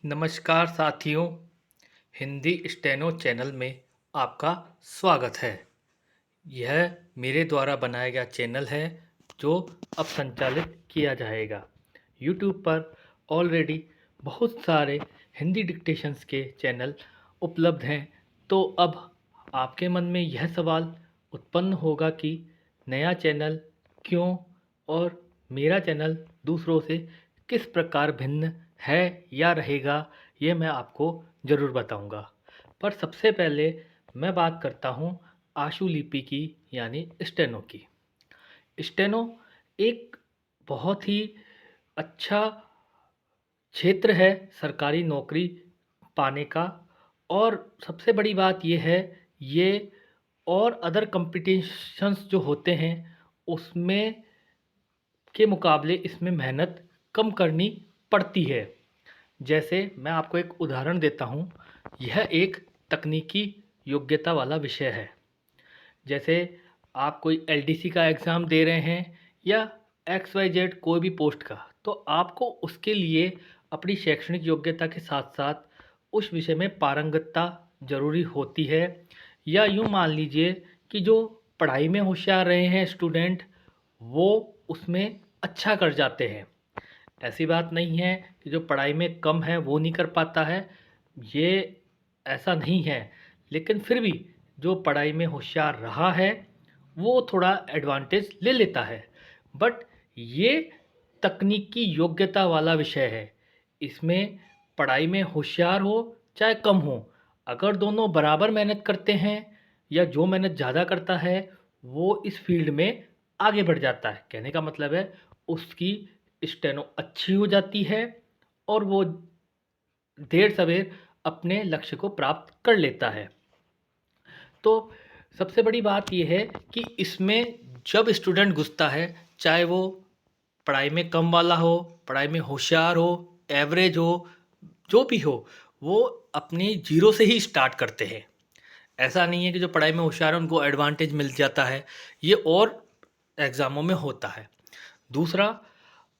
नमस्कार साथियों, Hindi steno channel में आपका स्वागत है। यह मेरे द्वारा बनाया गया चैनल है जो अब संचालित किया जाएगा। यूट्यूब पर ऑलरेडी बहुत सारे हिंदी डिक्टेशंस के चैनल उपलब्ध हैं, तो अब आपके मन में यह सवाल उत्पन्न होगा कि नया चैनल क्यों और मेरा चैनल दूसरों से किस प्रकार भिन्न है या रहेगा, ये मैं आपको ज़रूर बताऊंगा। पर सबसे पहले मैं बात करता हूँ आशुलिपि की, यानी स्टेनो की। स्टेनो एक बहुत ही अच्छा क्षेत्र है सरकारी नौकरी पाने का। और सबसे बड़ी बात ये है, ये और अदर कंपटीशंस जो होते हैं उसमें के मुकाबले इसमें मेहनत कम करनी पड़ती है। जैसे मैं आपको एक उदाहरण देता हूँ, यह एक तकनीकी योग्यता वाला विषय है। जैसे आप कोई एलडीसी का एग्ज़ाम दे रहे हैं या एक्स वाई जेड कोई भी पोस्ट का, तो आपको उसके लिए अपनी शैक्षणिक योग्यता के साथ साथ उस विषय में पारंगतता ज़रूरी होती है। या यूँ मान लीजिए कि जो पढ़ाई में होशियार रहे हैं स्टूडेंट, वो उसमें अच्छा कर जाते हैं। ऐसी बात नहीं है कि जो पढ़ाई में कम है वो नहीं कर पाता है, ये ऐसा नहीं है। लेकिन फिर भी जो पढ़ाई में होशियार रहा है वो थोड़ा एडवांटेज ले लेता है। बट ये तकनीकी योग्यता वाला विषय है। इसमें पढ़ाई में होशियार हो चाहे कम हो, अगर दोनों बराबर मेहनत करते हैं या जो मेहनत ज़्यादा करता है वो इस फील्ड में आगे बढ़ जाता है। कहने का मतलब है उसकी स्टेनो अच्छी हो जाती है और वो देर सवेर अपने लक्ष्य को प्राप्त कर लेता है। तो सबसे बड़ी बात यह है कि इसमें जब स्टूडेंट घुसता है, चाहे वो पढ़ाई में कम वाला हो, पढ़ाई में होशियार हो, एवरेज हो, जो भी हो, वो अपनी जीरो से ही स्टार्ट करते हैं। ऐसा नहीं है कि जो पढ़ाई में होशियार है उनको एडवांटेज मिल जाता है, ये और एग्ज़ामों में होता है। दूसरा,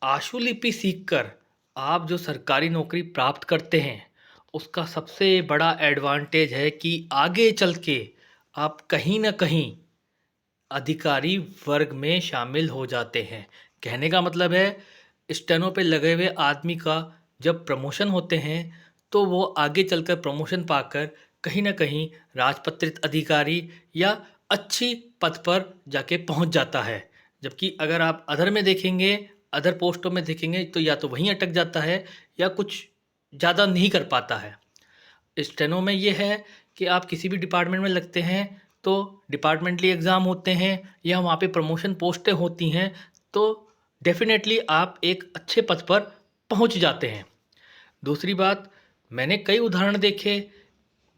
आशुलिपि सीखकर आप जो सरकारी नौकरी प्राप्त करते हैं उसका सबसे बड़ा एडवांटेज है कि आगे चल के आप कहीं ना कहीं अधिकारी वर्ग में शामिल हो जाते हैं। कहने का मतलब है स्टेनो पे लगे हुए आदमी का जब प्रमोशन होते हैं तो वो आगे चलकर प्रमोशन पाकर कहीं ना कहीं राजपत्रित अधिकारी या अच्छी पद पर जाके पहुंच जाता है। जबकि अगर आप अदर में देखेंगे, अदर पोस्टों में देखेंगे, तो या तो वहीं अटक जाता है या कुछ ज़्यादा नहीं कर पाता है। स्टेनो में ये है कि आप किसी भी डिपार्टमेंट में लगते हैं तो डिपार्टमेंटली एग्ज़ाम होते हैं या वहाँ पे प्रमोशन पोस्टें होती हैं, तो डेफिनेटली आप एक अच्छे पद पर पहुँच जाते हैं। दूसरी बात, मैंने कई उदाहरण देखे,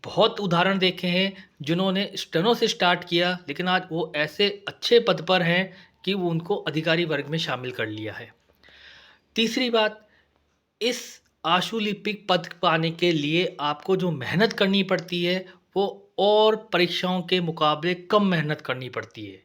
बहुत उदाहरण देखे हैं जिन्होंने स्टेनो से स्टार्ट किया लेकिन आज वो ऐसे अच्छे पद पर हैं कि वो उनको अधिकारी वर्ग में शामिल कर लिया है। तीसरी बात, इस आशुलिपिक पद पाने के लिए आपको जो मेहनत करनी पड़ती है वो और परीक्षाओं के मुकाबले कम मेहनत करनी पड़ती है।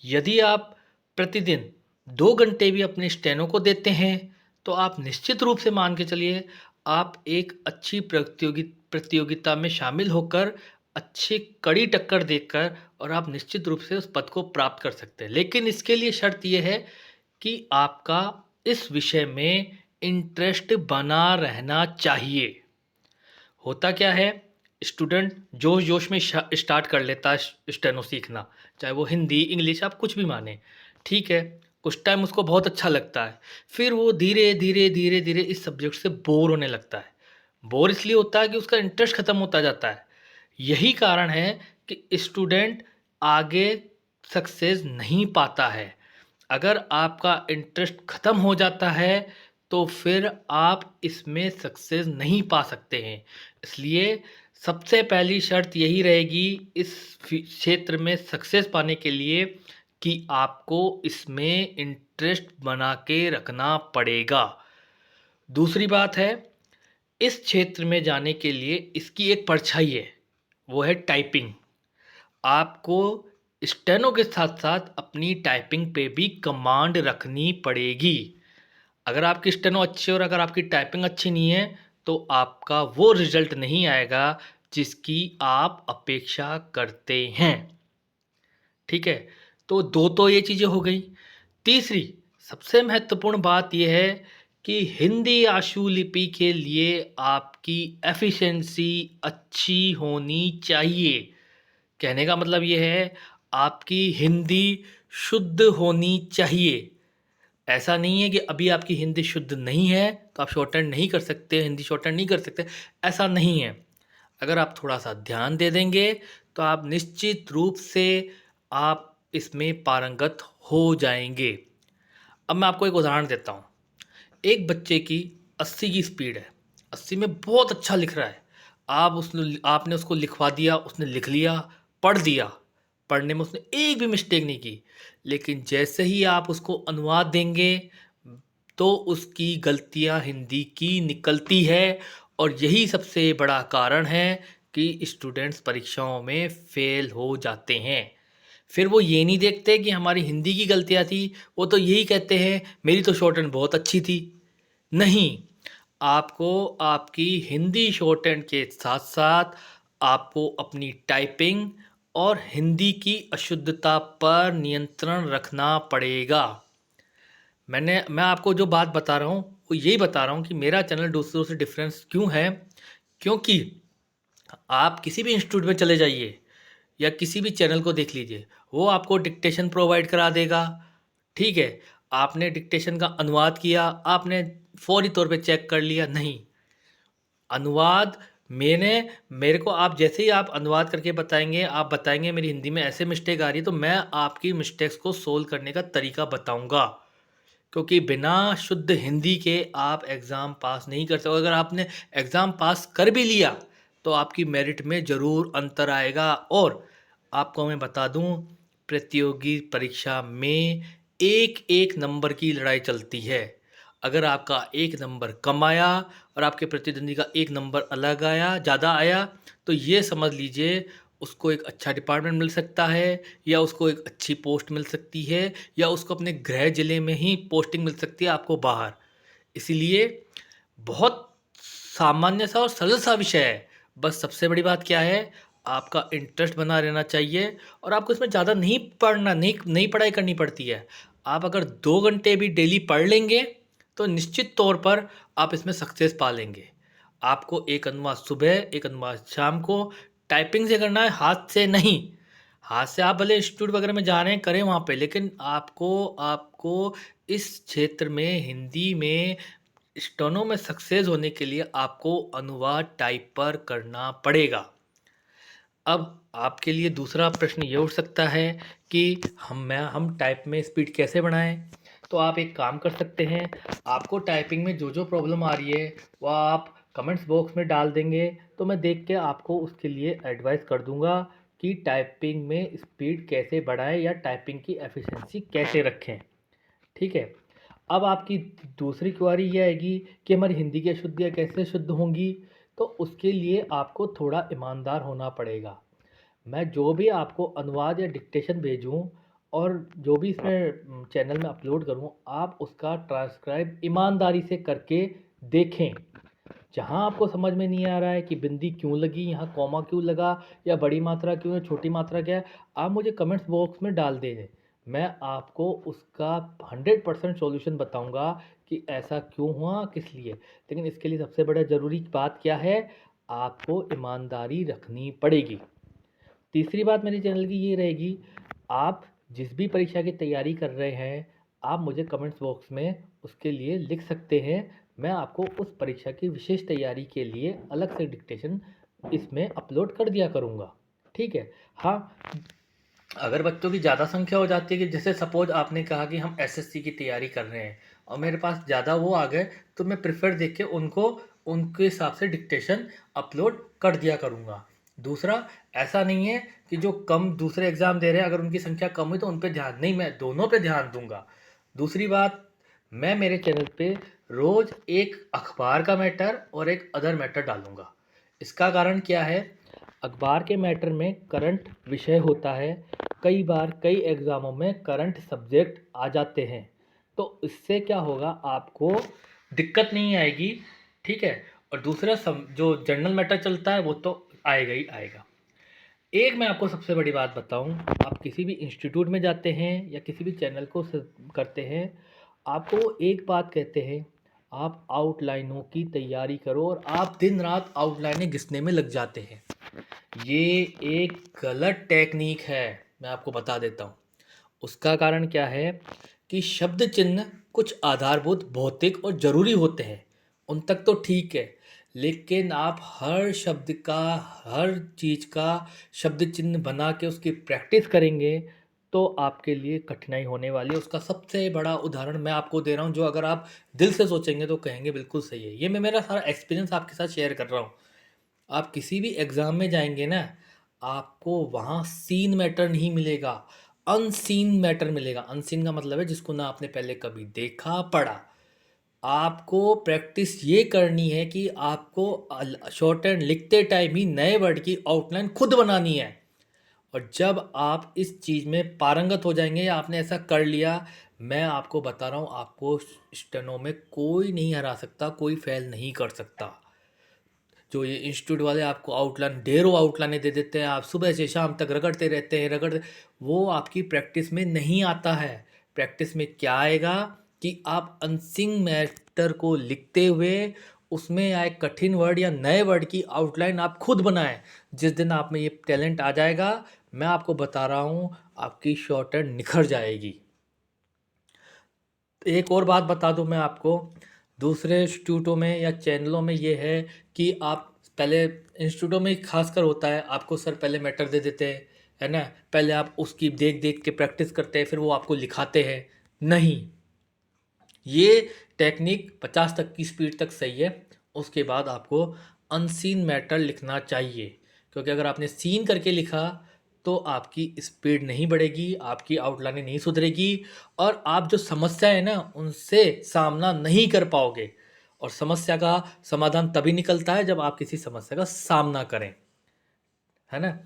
यदि आप प्रतिदिन 2 घंटे भी अपने स्टेनो को देते हैं तो आप निश्चित रूप से मान के चलिए आप एक अच्छी प्रतियोगिता में शामिल होकर अच्छी कड़ी टक्कर देकर और आप निश्चित रूप से उस पद को प्राप्त कर सकते हैं। लेकिन इसके लिए शर्त यह है कि आपका इस विषय में इंटरेस्ट बना रहना चाहिए। होता क्या है, स्टूडेंट जोश जोश में स्टार्ट कर लेता है स्टेनो सीखना, चाहे वो हिंदी इंग्लिश आप कुछ भी माने, ठीक है। कुछ टाइम उसको बहुत अच्छा लगता है, फिर वो धीरे धीरे धीरे धीरे इस सब्जेक्ट से बोर होने लगता है। बोर इसलिए होता है कि उसका इंटरेस्ट ख़त्म होता जाता है। यही कारण है कि स्टूडेंट आगे सक्सेस नहीं पाता है। अगर आपका इंटरेस्ट ख़त्म हो जाता है तो फिर आप इसमें सक्सेस नहीं पा सकते हैं। इसलिए सबसे पहली शर्त यही रहेगी इस क्षेत्र में सक्सेस पाने के लिए कि आपको इसमें इंटरेस्ट बना के रखना पड़ेगा। दूसरी बात है, इस क्षेत्र में जाने के लिए इसकी एक परछाई है, वो है टाइपिंग। आपको स्टेनो के साथ साथ अपनी टाइपिंग पे भी कमांड रखनी पड़ेगी। अगर आपकी स्टेनो अच्छी और अगर आपकी टाइपिंग अच्छी नहीं है तो आपका वो रिजल्ट नहीं आएगा जिसकी आप अपेक्षा करते हैं। ठीक है, तो दो तो ये चीज़ें हो गई। तीसरी सबसे महत्वपूर्ण बात यह है कि हिंदी आशुलिपि के लिए आपकी एफिशिएंसी अच्छी होनी चाहिए। कहने का मतलब ये है, आपकी हिंदी शुद्ध होनी चाहिए। ऐसा नहीं है कि अभी आपकी हिंदी शुद्ध नहीं है तो आप शॉर्टहैंड नहीं कर सकते, हिंदी शॉर्टहैंड नहीं कर सकते, ऐसा नहीं है। अगर आप थोड़ा सा ध्यान दे देंगे तो आप निश्चित रूप से आप इसमें पारंगत हो जाएंगे। अब मैं आपको एक उदाहरण देता हूँ। एक बच्चे की 80 की स्पीड है, 80 में बहुत अच्छा लिख रहा है। आपने उसको लिखवा दिया, उसने लिख लिया, पढ़ दिया, पढ़ने में उसने एक भी मिस्टेक नहीं की। लेकिन जैसे ही आप उसको अनुवाद देंगे तो उसकी गलतियां हिंदी की निकलती है, और यही सबसे बड़ा कारण है कि स्टूडेंट्स परीक्षाओं में फेल हो जाते हैं। फिर वो ये नहीं देखते कि हमारी हिंदी की गलतियाँ थी, वो तो यही कहते हैं मेरी तो शॉर्टहैंड बहुत अच्छी थी। नहीं, आपको आपकी हिंदी शॉर्टहैंड के साथ साथ आपको अपनी टाइपिंग और हिंदी की अशुद्धता पर नियंत्रण रखना पड़ेगा। मैं आपको जो बात बता रहा हूँ वो यही बता रहा हूँ कि मेरा चैनल दूसरों से डिफरेंस क्यों है। क्योंकि आप किसी भी इंस्टीट्यूट में चले जाइए या किसी भी चैनल को देख लीजिए, वो आपको डिक्टेशन प्रोवाइड करा देगा। ठीक है, आपने डिक्टेशन का अनुवाद किया, आपने फौरी तौर पे चेक कर लिया, नहीं। अनुवाद मैंने मेरे को आप जैसे ही आप अनुवाद करके बताएंगे, आप बताएंगे मेरी हिंदी में ऐसे मिस्टेक आ रही है, तो मैं आपकी मिस्टेक्स को सोल्व करने का तरीका बताऊंगा। क्योंकि बिना शुद्ध हिंदी के आप एग्ज़ाम पास नहीं कर सकते। अगर आपने एग्ज़ाम पास कर भी लिया तो आपकी मेरिट में ज़रूर अंतर आएगा। और आपको मैं बता दूं, प्रतियोगी परीक्षा में एक एक नंबर की लड़ाई चलती है। अगर आपका एक नंबर कम आया और आपके प्रतिद्वंदी का एक नंबर अलग आया, ज़्यादा आया, तो ये समझ लीजिए उसको एक अच्छा डिपार्टमेंट मिल सकता है, या उसको एक अच्छी पोस्ट मिल सकती है, या उसको अपने गृह जिले में ही पोस्टिंग मिल सकती है आपको बाहर। इसीलिए बहुत सामान्य सा और सरल सा विषय है। बस सबसे बड़ी बात क्या है, आपका इंटरेस्ट बना रहना चाहिए, और आपको इसमें ज़्यादा नहीं पढ़ना, नहीं पढ़ाई करनी पड़ती है। आप अगर 2 घंटे भी डेली पढ़ लेंगे तो निश्चित तौर पर आप इसमें सक्सेस पा लेंगे। आपको एक अनुवाद सुबह, एक अनुवाद शाम को टाइपिंग से करना है, हाथ से नहीं। हाथ से आप भले इंस्टीट्यूट वगैरह में जा रहे हैं, करें वहाँ पे, लेकिन आपको आपको इस क्षेत्र में हिंदी में स्टेनो में सक्सेस होने के लिए आपको अनुवाद टाइप पर करना पड़ेगा। अब आपके लिए दूसरा प्रश्न ये उठ सकता है कि हम टाइप में स्पीड कैसे बढ़ाएं। तो आप एक काम कर सकते हैं, आपको टाइपिंग में जो जो प्रॉब्लम आ रही है वह आप कमेंट्स बॉक्स में डाल देंगे, तो मैं देख के आपको उसके लिए एडवाइस कर दूंगा कि टाइपिंग में स्पीड कैसे बढ़ाएं या टाइपिंग की एफिशिएंसी कैसे रखें। ठीक है, अब आपकी दूसरी क्वेरी ये आएगी कि हमारी हिंदी की अशुद्धियाँ कैसे शुद्ध होंगी। तो उसके लिए आपको थोड़ा ईमानदार होना पड़ेगा। मैं जो भी आपको अनुवाद या डिक्टेशन भेजूँ और जो भी इसमें चैनल में अपलोड करूँ, आप उसका ट्रांसक्राइब ईमानदारी से करके देखें। जहाँ आपको समझ में नहीं आ रहा है कि बिंदी क्यों लगी, यहाँ कॉमा क्यों लगा, या बड़ी मात्रा क्यों है, छोटी मात्रा क्या है, आप मुझे कमेंट्स बॉक्स में डाल दें। मैं आपको उसका 100% सॉल्यूशन बताऊंगा कि ऐसा क्यों हुआ, किस लिए। लेकिन इसके लिए सबसे बड़ा ज़रूरी बात क्या है, आपको ईमानदारी रखनी पड़ेगी। तीसरी बात मेरे चैनल की ये रहेगी, आप जिस भी परीक्षा की तैयारी कर रहे हैं, आप मुझे कमेंट्स बॉक्स में उसके लिए लिख सकते हैं। मैं आपको उस परीक्षा की विशेष तैयारी के लिए अलग से डिक्टेशन इसमें अपलोड कर दिया करूँगा। ठीक है। हाँ, अगर बच्चों की ज़्यादा संख्या हो जाती है, कि जैसे सपोज आपने कहा कि हम एसएससी की तैयारी कर रहे हैं और मेरे पास ज़्यादा वो आ गए, तो मैं प्रेफर देख के उनको उनके हिसाब से डिक्टेशन अपलोड कर दिया करूँगा। दूसरा, ऐसा नहीं है कि जो कम दूसरे एग्ज़ाम दे रहे हैं अगर उनकी संख्या कम हुई तो उन पर ध्यान नहीं, मैं दोनों पे ध्यान दूंगा। दूसरी बात, मैं मेरे चैनल पे रोज़ एक अखबार का मैटर और एक अदर मैटर डालूंगा। इसका कारण क्या है, अखबार के मैटर में करंट विषय होता है, कई बार कई एग्ज़ामों में करंट सब्जेक्ट आ जाते हैं, तो इससे क्या होगा, आपको दिक्कत नहीं आएगी। ठीक है, और दूसरा जो जनरल मैटर चलता है वो तो आएगा ही आएगा। एक मैं आपको सबसे बड़ी बात बताऊं, आप किसी भी इंस्टीट्यूट में जाते हैं या किसी भी चैनल को करते हैं, आपको वो एक बात कहते हैं, आप आउटलाइनों की तैयारी करो, और आप दिन रात आउटलाइनें घिसने में लग जाते हैं। ये एक गलत टेक्निक है, मैं आपको बता देता हूँ। उसका कारण क्या है कि शब्द चिन्ह कुछ आधारभूत भौतिक और ज़रूरी होते हैं, उन तक तो ठीक है, लेकिन आप हर शब्द का, हर चीज़ का शब्द चिन्ह बना के उसकी प्रैक्टिस करेंगे तो आपके लिए कठिनाई होने वाली है। उसका सबसे बड़ा उदाहरण मैं आपको दे रहा हूँ, जो अगर आप दिल से सोचेंगे तो कहेंगे बिल्कुल सही है। ये मैं मेरा सारा एक्सपीरियंस आपके साथ शेयर कर रहा हूँ। आप किसी भी एग्ज़ाम में जाएंगे ना, आपको वहाँ सीन मैटर नहीं मिलेगा, अनसीन मैटर मिलेगा। अनसीन का मतलब है जिसको ना आपने पहले कभी देखा पढ़ा। आपको प्रैक्टिस ये करनी है कि आपको शॉर्ट हैंड लिखते टाइम ही नए वर्ड की आउटलाइन खुद बनानी है। और जब आप इस चीज़ में पारंगत हो जाएंगे या आपने ऐसा कर लिया, मैं आपको बता रहा हूँ, आपको स्टेनो में कोई नहीं हरा सकता, कोई फेल नहीं कर सकता। जो ये इंस्टीट्यूट वाले आपको आउटलाइन, ढेरों आउटलाइनें दे देते हैं, आप सुबह से शाम तक रगड़ते रहते हैं, वो आपकी प्रैक्टिस में नहीं आता है। प्रैक्टिस में क्या आएगा कि आप अनसिंग मैटर को लिखते हुए उसमें आए कठिन वर्ड या नए वर्ड की आउटलाइन आप खुद बनाएं। जिस दिन आप में ये टैलेंट आ जाएगा, मैं आपको बता रहा हूँ, आपकी शॉर्ट हैंड निखर जाएगी। एक और बात बता दूं मैं आपको, दूसरे इंस्टीट्यूटों में या चैनलों में ये है कि आप पहले, इंस्टीट्यूटों में खासकर होता है, आपको सर पहले मैटर दे देते हैं, है ना, पहले आप उसकी देख देख के प्रैक्टिस करते हैं, फिर वो आपको लिखाते हैं। नहीं, ये टेक्निक 50 तक की स्पीड तक सही है, उसके बाद आपको अनसीन मैटर लिखना चाहिए। क्योंकि अगर आपने सीन करके लिखा तो आपकी स्पीड नहीं बढ़ेगी, आपकी आउटलाइन नहीं सुधरेगी, और आप जो समस्या है ना उनसे सामना नहीं कर पाओगे। और समस्या का समाधान तभी निकलता है जब आप किसी समस्या का सामना करें, है ना।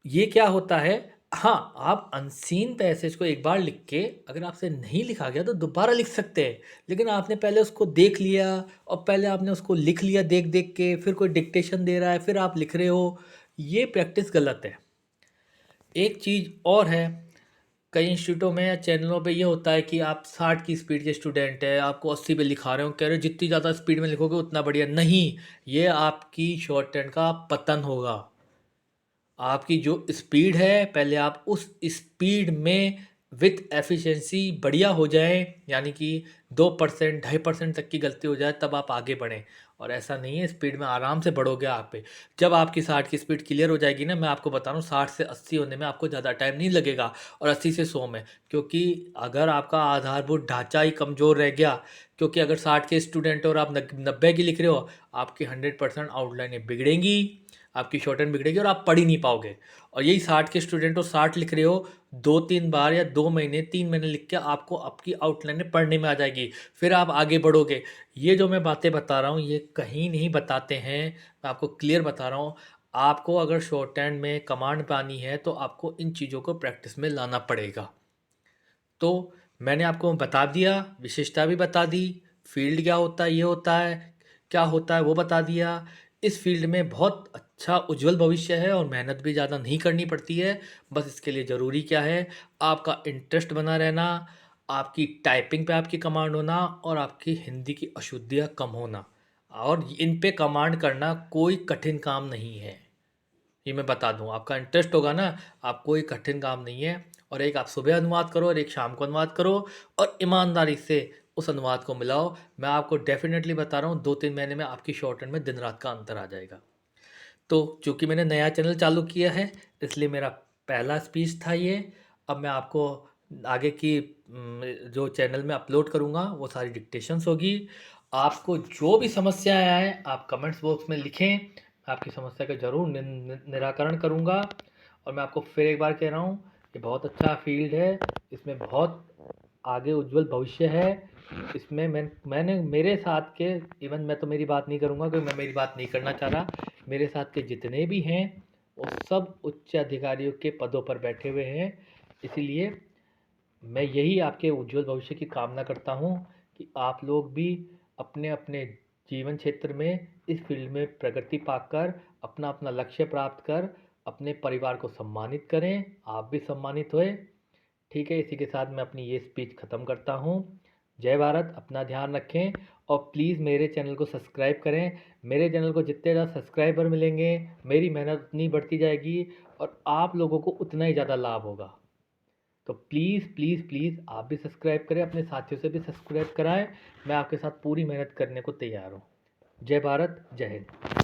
ये क्या होता है, हाँ, आप अनसीन पैसेज को एक बार लिख के अगर आपसे नहीं लिखा गया तो दोबारा लिख सकते हैं, लेकिन आपने पहले उसको देख लिया और पहले आपने उसको लिख लिया देख देख के, फिर कोई डिक्टेशन दे रहा है फिर आप लिख रहे हो, ये प्रैक्टिस गलत है। एक चीज़ और है, कई इंस्टीट्यूटों में या चैनलों पे ये होता है कि आप 60 की स्पीड के स्टूडेंट है, आपको 80 पे लिखा रहे हो, कह रहे हो जितनी ज़्यादा स्पीड में लिखोगे उतना बढ़िया। नहीं, ये आपकी शॉर्ट हैंड का पतन होगा। आपकी जो स्पीड है, पहले आप उस स्पीड में विथ एफिशिएंसी बढ़िया हो जाए, यानी कि 2% 2.5% तक की गलती हो जाए, तब आप आगे बढ़ें। और ऐसा नहीं है, स्पीड में आराम से बढ़ोगे आप पे। जब आपकी 60 की स्पीड क्लियर हो जाएगी ना, मैं आपको बता रहा हूँ 60 से 80 होने में आपको ज़्यादा टाइम नहीं लगेगा, और 80 से 100 में। क्योंकि अगर आपका आधारभूत ढांचा ही कमज़ोर रह गया, क्योंकि अगर 60 के स्टूडेंट हो और आप 90 की लिख रहे हो, आपकी 100% आउटलाइनें बिगड़ेंगी, आपकी शॉर्ट हैंड बिगड़ेगी और आप पढ़ ही नहीं पाओगे। और यही 60 के स्टूडेंट हो, 60 लिख रहे हो, 2-3 बार या 2 महीने 3 महीने लिख के आपको आपकी आउटलाइनें पढ़ने में आ जाएगी, फिर आप आगे बढ़ोगे। ये जो मैं बातें बता रहा हूँ ये कहीं नहीं बताते हैं, मैं आपको क्लियर बता रहा हूँ। आपको अगर शॉर्ट हैंड में कमांड पानी है तो आपको इन चीज़ों को प्रैक्टिस में लाना पड़ेगा। तो मैंने आपको बता दिया, विशेषता भी बता दी, फील्ड क्या होता है, ये होता है, क्या होता है वो बता दिया। इस फील्ड में बहुत अच्छा उज्जवल भविष्य है और मेहनत भी ज़्यादा नहीं करनी पड़ती है। बस इसके लिए ज़रूरी क्या है, आपका इंटरेस्ट बना रहना, आपकी टाइपिंग पे आपकी कमांड होना, और आपकी हिंदी की अशुद्धियाँ कम होना। और इन पे कमांड करना कोई कठिन काम नहीं है, ये मैं बता दूं। आपका इंटरेस्ट होगा ना, आप कोई कठिन काम नहीं है। और एक आप सुबह अनुवाद करो और एक शाम को अनुवाद करो, और ईमानदारी से उस अनुवाद को मिलाओ। मैं आपको डेफिनेटली बता रहा हूँ 2-3 महीने में आपकी शॉर्ट हैंड में दिन रात का अंतर आ जाएगा। तो चूंकि मैंने नया चैनल चालू किया है, इसलिए मेरा पहला स्पीच था ये। अब मैं आपको आगे की जो चैनल में अपलोड करूँगा वो सारी डिक्टेशंस होगी। आपको जो भी समस्या आए आप कमेंट्स बॉक्स में लिखें, मैं आपकी समस्या का ज़रूर निराकरण करूँगा। और मैं आपको फिर एक बार कह रहा हूँ, ये बहुत अच्छा फील्ड है, इसमें बहुत आगे उज्जवल भविष्य है। इसमें मैंने मेरे साथ के, इवन मैं तो मेरी बात नहीं करूँगा क्योंकि मैं मेरी बात नहीं करना चाह रहा, मेरे साथ के जितने भी हैं वो सब उच्च अधिकारियों के पदों पर बैठे हुए हैं। इसीलिए मैं यही आपके उज्जवल भविष्य की कामना करता हूँ कि आप लोग भी अपने अपने जीवन क्षेत्र में इस फील्ड में प्रगति पाकर अपना अपना लक्ष्य प्राप्त कर अपने परिवार को सम्मानित करें, आप भी सम्मानित होए। ठीक है, इसी के साथ मैं अपनी ये स्पीच ख़त्म करता हूँ। जय भारत, अपना ध्यान रखें और प्लीज़ मेरे चैनल को सब्सक्राइब करें। मेरे चैनल को जितने ज़्यादा सब्सक्राइबर मिलेंगे, मेरी मेहनत उतनी बढ़ती जाएगी और आप लोगों को उतना ही ज़्यादा लाभ होगा। तो प्लीज़ प्लीज़ प्लीज़ आप भी सब्सक्राइब करें, अपने साथियों से भी सब्सक्राइब कराएं। मैं आपके साथ पूरी मेहनत करने को तैयार हूँ। जय भारत, जय हिंद।